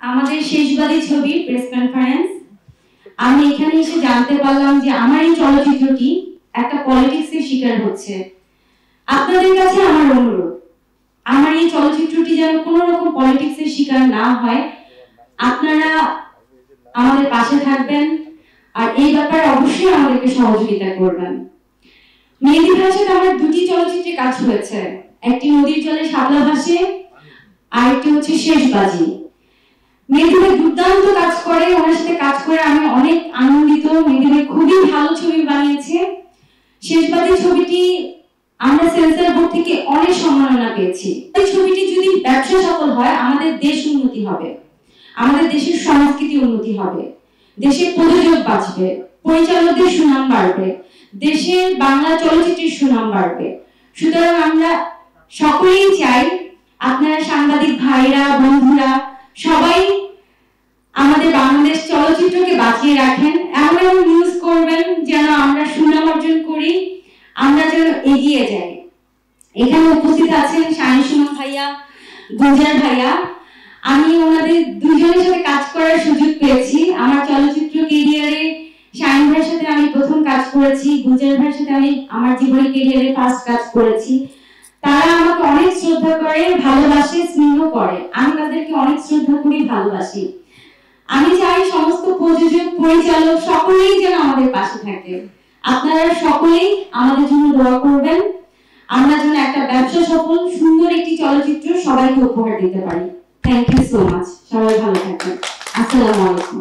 আমাদের শেষবাদী ছবি press conference. আমি এখানে এসে জানতে পারলাম যে আমার এই চলচ্চিত্রটি একটা পলিটিক্সের শিকার হচ্ছে। আপনাদের কাছে আমার অনুরোধ, আমার এই চলচ্চিত্রটি যেন কোনো রকম পলিটিক্সের শিকার না হয়। আপনারা আমাদের পাশে থাকবেন আর এই ব্যাপারে অবশ্যই আমাদেরকে সহযোগিতা করবেন। মেহেদী ভাইয়ের সাথে আমার দুটি চলচ্চিত্রে কাজ হয়েছে, একটি নদীর জলে শাপলা ভাসে আর একটি হচ্ছে শেষবাজি। মেহেদী ভাই দুর্দান্ত কাজ করে, ওনার সাথে কাজ করে আমি অনেক আনন্দিত। মেহেদী ভাই খুবই ভালো ছবি বানিয়েছে। শেষবাজি ছবিটি আমরা সেন্সর বোর্ড থেকে অনেক সম্মাননা পেয়েছি। এই ছবিটি যদি ব্যবসা সফল হয় আমাদের দেশ উন্নতি হবে, আমাদের দেশের সংস্কৃতি উন্নতি হবে, দেশের প্রযোজক বাঁচবে, পরিচালকদের সুনাম বাড়বে, দেশের বাংলা চলচ্চিত্রের সুনাম বাড়বে। সুতরাং আমরা সকলেই চাই আপনারা সাংবাদিক ভাইরা বন্ধুরা সবাই আমাদের বাংলাদেশ চলচ্চিত্রকে বাঁচিয়ে রাখেন, এমন এমন নিউজ করবেন যেন আমরা সুনাম অর্জন করি, আমরা যেন এগিয়ে যাই। এখানে উপস্থিত আছেন শাহিন সুমন ভাইয়া, গুলজার ভাইয়া। আমি ওনাদের দুজনের সাথে কাজ করার সুযোগ পেয়েছি আমার চলচ্চিত্র ক্যারিয়ারে। শাহিন ভাইয়ের সাথে আমি প্রথম কাজ করেছি, গুলজার ভাইয়ের সাথে আমি আমার জীবনের ক্যারিয়ারে ফার্স্ট কাজ করেছি। তারা আমাকে অনেক শ্রদ্ধা করে, ভালোবাসে, স্নেহ করে। আমি তাদেরকে অনেক শ্রদ্ধা করি, ভালোবাসি। আমি চাই সমস্ত প্রযোজক পরিচালক সকলেই যেন আমাদের পাশে থাকে। আপনারা সকলেই আমাদের জন্য দোয়া করবেন, আমরা যেন একটা ব্যবসা সফল সুন্দর একটি চলচ্চিত্র সবাইকে উপহার দিতে পারি। Thank you so much. সবাই ভালো থাকবেন। আসসালামু আলাইকুম।